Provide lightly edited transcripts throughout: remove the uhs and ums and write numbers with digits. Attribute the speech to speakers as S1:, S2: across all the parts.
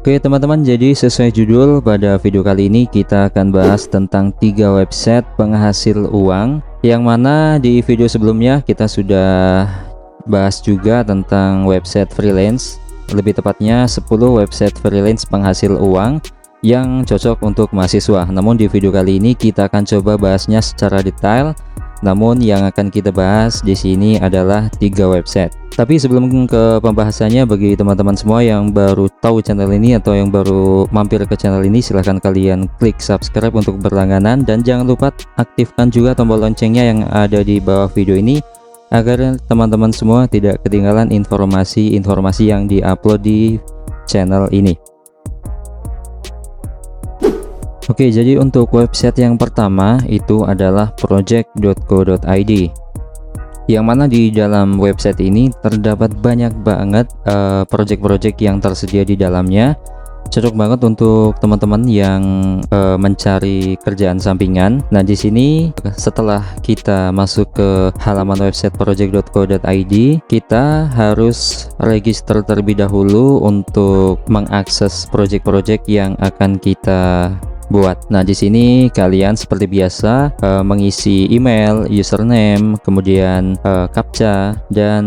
S1: Oke teman-teman, jadi sesuai judul, pada video kali ini kita akan bahas tentang 3 website penghasil uang, yang mana di video sebelumnya kita sudah bahas juga tentang website freelance, lebih tepatnya 10 website freelance penghasil uang yang cocok untuk mahasiswa. Namun di video kali ini kita akan coba bahasnya secara detail. Namun yang akan kita bahas di sini adalah 3 website. Tapi sebelum ke pembahasannya, bagi teman-teman semua yang baru tahu channel ini atau yang baru mampir ke channel ini, silahkan kalian klik subscribe untuk berlangganan, dan jangan lupa aktifkan juga tombol loncengnya yang ada di bawah video ini agar teman-teman semua tidak ketinggalan informasi-informasi yang diupload di channel ini. Oke, jadi untuk website yang pertama itu adalah project.co.id, yang mana di dalam website ini terdapat banyak banget project-project yang tersedia di dalamnya. Cocok banget untuk teman-teman yang mencari kerjaan sampingan. Nah, di sini setelah kita masuk ke halaman website project.co.id, kita harus register terlebih dahulu untuk mengakses project-project yang akan kita buat. Nah, di sini kalian seperti biasa mengisi email, username, kemudian captcha, dan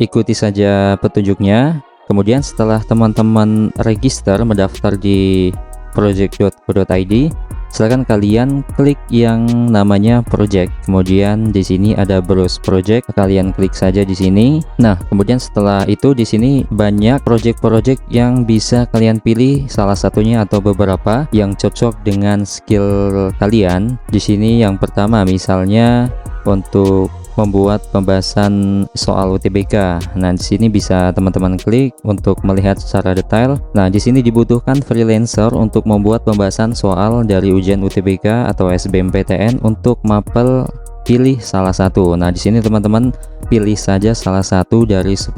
S1: ikuti saja petunjuknya. Kemudian setelah teman-teman register mendaftar di project.co.id, silakan kalian klik yang namanya project. Kemudian di sini ada browse project, kalian klik saja di sini. Nah, kemudian setelah itu di sini banyak project-project yang bisa kalian pilih salah satunya atau beberapa yang cocok dengan skill kalian. Di sini yang pertama misalnya untuk membuat pembahasan soal UTBK. Nah, di sini bisa teman-teman klik untuk melihat secara detail. Nah, di sini dibutuhkan freelancer untuk membuat pembahasan soal dari ujian UTBK atau SBMPTN untuk mapel, pilih salah satu. Nah, di sini teman-teman pilih saja salah satu dari 10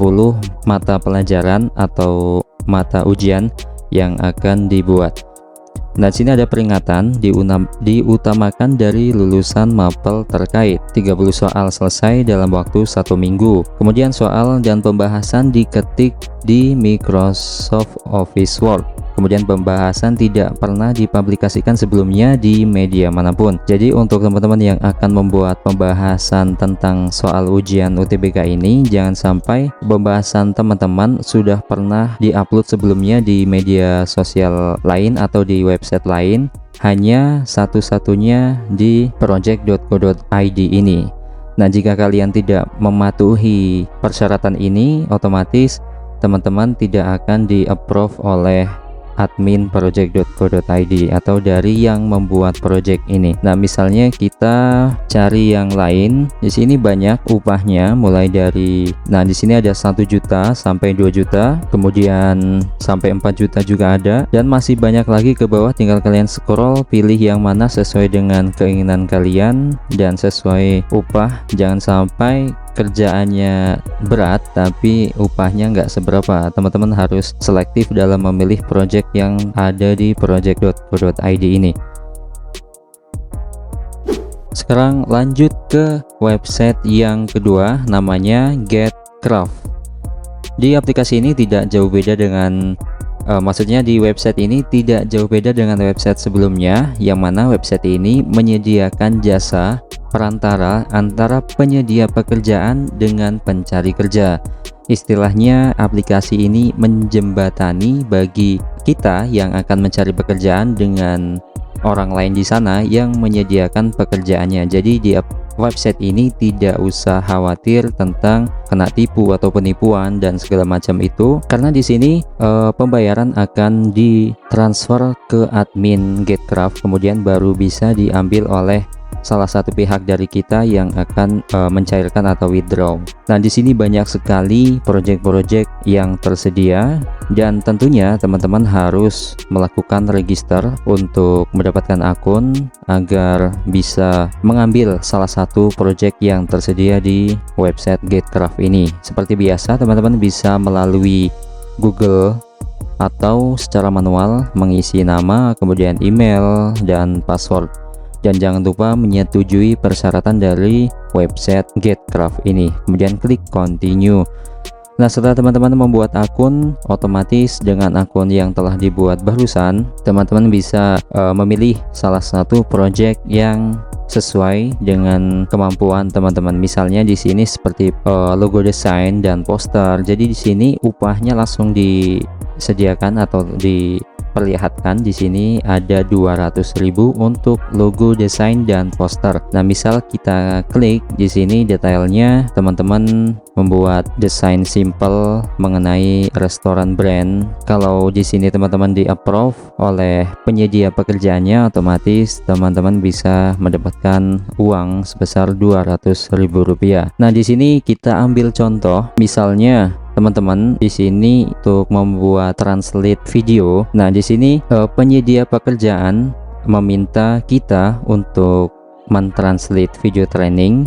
S1: mata pelajaran atau mata ujian yang akan dibuat. Nah, di sini ada peringatan diutamakan dari lulusan mapel terkait. 30 soal selesai dalam waktu 1 minggu. Kemudian soal dan pembahasan diketik di Microsoft Office Word. Kemudian pembahasan tidak pernah dipublikasikan sebelumnya di media manapun. Jadi untuk teman-teman yang akan membuat pembahasan tentang soal ujian UTBK ini, jangan sampai pembahasan teman-teman sudah pernah diupload sebelumnya di media sosial lain atau di website lain, hanya satu-satunya di project.co.id ini. Nah, jika kalian tidak mematuhi persyaratan ini, otomatis teman-teman tidak akan di-approve oleh admin project.co.id atau dari yang membuat project ini. Nah, misalnya kita cari yang lain. Di sini banyak upahnya, mulai dari di sini ada 1 juta sampai 2 juta, kemudian sampai 4 juta juga ada, dan masih banyak lagi ke bawah. Tinggal kalian scroll, pilih yang mana sesuai dengan keinginan kalian dan sesuai upah. Jangan sampai kerjaannya berat tapi upahnya nggak seberapa. Teman-teman harus selektif dalam memilih project yang ada di project.co.id ini. Sekarang lanjut ke website yang kedua, namanya GetCraft. Di aplikasi ini tidak jauh beda dengan maksudnya di website ini tidak jauh beda dengan website sebelumnya, yang mana website ini menyediakan jasa perantara antara penyedia pekerjaan dengan pencari kerja. Istilahnya, aplikasi ini menjembatani bagi kita yang akan mencari pekerjaan dengan orang lain di sana yang menyediakan pekerjaannya. Jadi di website ini tidak usah khawatir tentang kena tipu atau penipuan dan segala macam itu, karena di sini pembayaran akan ditransfer ke admin GetCraft, kemudian baru bisa diambil oleh salah satu pihak dari kita yang akan mencairkan atau withdraw. Nah, di sini banyak sekali project-project yang tersedia, dan tentunya teman-teman harus melakukan register untuk mendapatkan akun agar bisa mengambil salah satu project yang tersedia di website GetCraft ini. Seperti biasa, teman-teman bisa melalui Google atau secara manual mengisi nama, kemudian email dan password. Dan jangan lupa menyetujui persyaratan dari website GetCraft ini, kemudian klik continue. Nah, setelah teman-teman membuat akun, otomatis dengan akun yang telah dibuat barusan, teman-teman bisa memilih salah satu project yang sesuai dengan kemampuan teman-teman. Misalnya di sini seperti logo desain dan poster. Jadi di sini upahnya langsung disediakan atau diperlihatkan. Di sini ada 200.000 untuk logo desain dan poster. Nah, misal kita klik di sini detailnya, teman-teman membuat desain simple mengenai restoran brand. Kalau di sini teman-teman di-approve oleh penyedia pekerjaannya, otomatis teman-teman bisa mendapatkan uang sebesar 200.000 rupiah. Nah, di sini kita ambil contoh, misalnya teman-teman di sini untuk membuat translate video. Nah, di sini penyedia pekerjaan meminta kita untuk mentranslate video training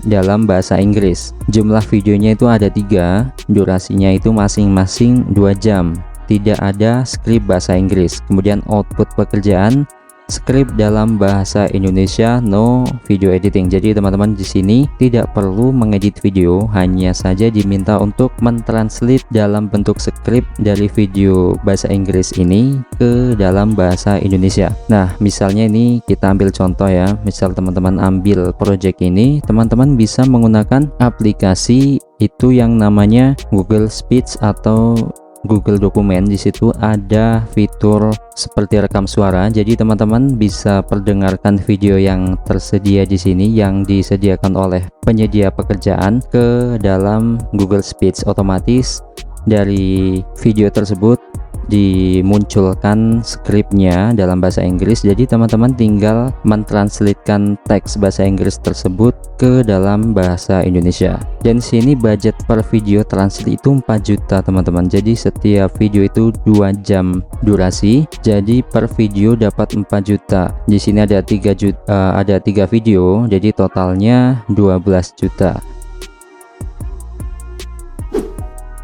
S1: dalam bahasa Inggris. Jumlah videonya itu ada 3, durasinya itu masing-masing 2 jam. Tidak ada skrip bahasa Inggris. Kemudian output pekerjaan skrip dalam bahasa Indonesia, no video editing. Jadi teman-teman di sini tidak perlu mengedit video, hanya saja diminta untuk mentranslate dalam bentuk skrip dari video bahasa Inggris ini ke dalam bahasa Indonesia. Nah, misalnya ini kita ambil contoh ya. Misal teman-teman ambil project ini, teman-teman bisa menggunakan aplikasi itu yang namanya Google Speech atau Google Dokumen. Di situ ada fitur seperti rekam suara. Jadi teman-teman bisa perdengarkan video yang tersedia di sini yang disediakan oleh penyedia pekerjaan ke dalam Google Speech. Otomatis dari video tersebut dimunculkan skripnya dalam bahasa Inggris. Jadi teman-teman tinggal mentranslatekan teks bahasa Inggris tersebut ke dalam bahasa Indonesia. Dan sini budget per video translate itu 4 juta teman-teman. Jadi setiap video itu 2 jam durasi, jadi per video dapat 4 juta. Di sini ada 3 juta, ada 3 video, jadi totalnya 12 juta.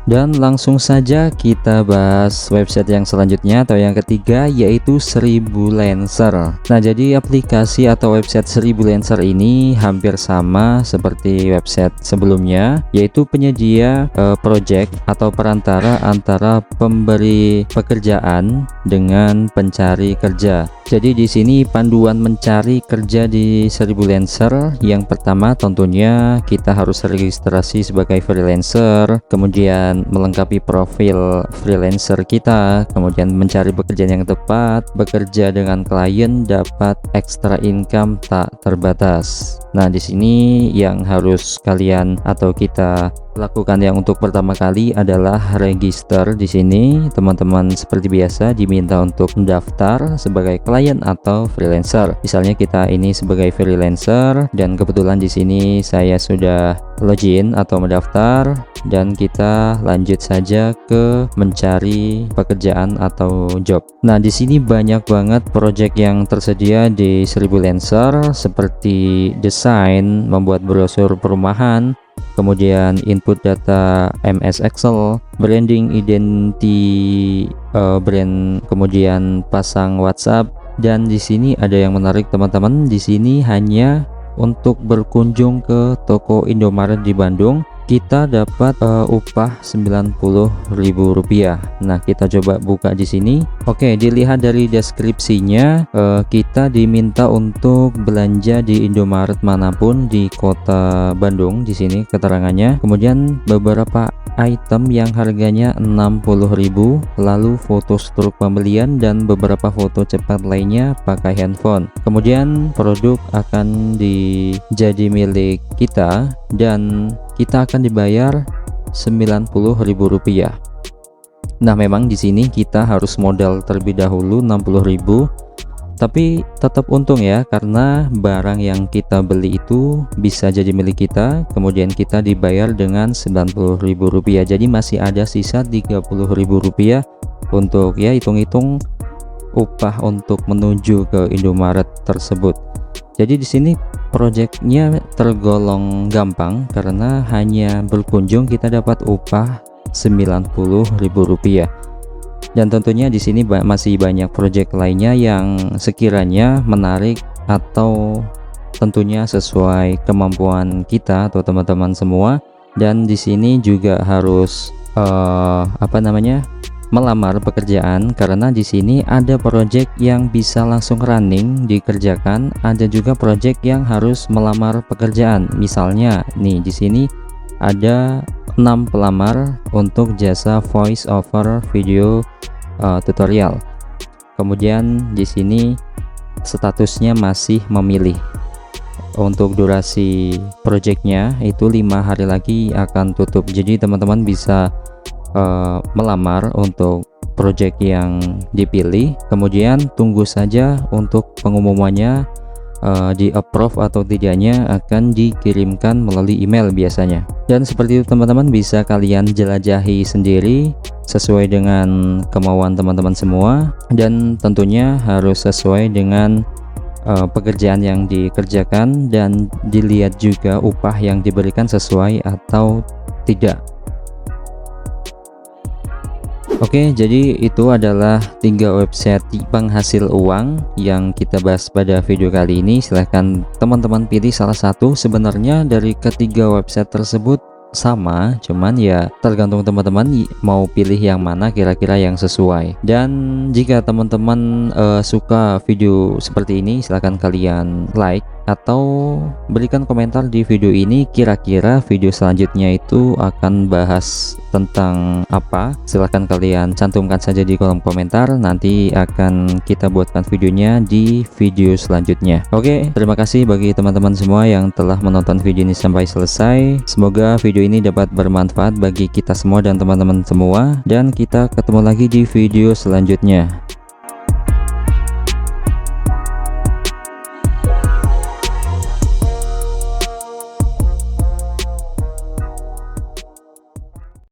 S1: Dan langsung saja kita bahas website yang selanjutnya atau yang ketiga, yaitu Sribulancer. Nah, jadi aplikasi atau website Sribulancer ini hampir sama seperti website sebelumnya, yaitu penyedia project atau perantara antara pemberi pekerjaan dengan pencari kerja. Jadi di sini panduan mencari kerja di Sribulancer, yang pertama tentunya kita harus registrasi sebagai freelancer, kemudian melengkapi profil freelancer kita, kemudian mencari pekerjaan yang tepat, bekerja dengan klien, dapat extra income tak terbatas. Nah, di sini yang harus kalian atau kita lakukan yang untuk pertama kali adalah register. Di sini teman-teman seperti biasa diminta untuk mendaftar sebagai klien atau freelancer. Misalnya kita ini sebagai freelancer dan kebetulan di sini saya sudah login atau mendaftar, dan kita lanjut saja ke mencari pekerjaan atau job. Nah, di sini banyak banget project yang tersedia di Sribulancer seperti desain, membuat brosur perumahan, kemudian input data MS Excel, branding identity brand, kemudian pasang WhatsApp. Dan di sini ada yang menarik teman-teman, di sini hanya untuk berkunjung ke toko Indomaret di Bandung kita dapat upah Rp90.000. Nah, kita coba buka di sini. Oke, dilihat dari deskripsinya, kita diminta untuk belanja di Indomaret manapun di kota Bandung. Di sini keterangannya. Kemudian beberapa item yang harganya Rp60.000, lalu foto struk pembelian dan beberapa foto cepat lainnya pakai handphone. Kemudian produk akan jadi milik kita dan kita akan dibayar Rp90.000. Nah, memang di sini kita harus modal terlebih dahulu Rp60.000, tapi tetap untung ya, karena barang yang kita beli itu bisa jadi milik kita, kemudian kita dibayar dengan Rp90.000. Jadi masih ada sisa Rp30.000 untuk ya hitung-hitung upah untuk menuju ke Indomaret tersebut. Jadi di sini projectnya tergolong gampang karena hanya berkunjung kita dapat upah Rp90.000. Dan tentunya di sini masih banyak project lainnya yang sekiranya menarik atau tentunya sesuai kemampuan kita atau teman-teman semua. Dan di sini juga harus melamar pekerjaan, karena di sini ada project yang bisa langsung running dikerjakan, ada juga project yang harus melamar pekerjaan. Misalnya nih di sini ada 6 pelamar untuk jasa voice over video tutorial. Kemudian di sini statusnya masih memilih. Untuk durasi projectnya itu 5 hari lagi akan tutup, jadi teman-teman bisa melamar untuk project yang dipilih, kemudian tunggu saja untuk pengumumannya di approve atau tidaknya akan dikirimkan melalui email biasanya. Dan seperti itu teman-teman, bisa kalian jelajahi sendiri sesuai dengan kemauan teman-teman semua, dan tentunya harus sesuai dengan pekerjaan yang dikerjakan, dan dilihat juga upah yang diberikan sesuai atau tidak. Oke, jadi itu adalah 3 website penghasil uang yang kita bahas pada video kali ini. Silahkan teman-teman pilih salah satu. Sebenarnya dari ketiga website tersebut sama, cuman ya tergantung teman-teman mau pilih yang mana kira-kira yang sesuai. Dan jika teman-teman suka video seperti ini, silahkan kalian like atau berikan komentar di video ini, kira-kira video selanjutnya itu akan bahas tentang apa. Silahkan kalian cantumkan saja di kolom komentar, nanti akan kita buatkan videonya di video selanjutnya. Oke, terima kasih bagi teman-teman semua yang telah menonton video ini sampai selesai. Semoga video ini dapat bermanfaat bagi kita semua dan teman-teman semua, dan kita ketemu lagi di video selanjutnya.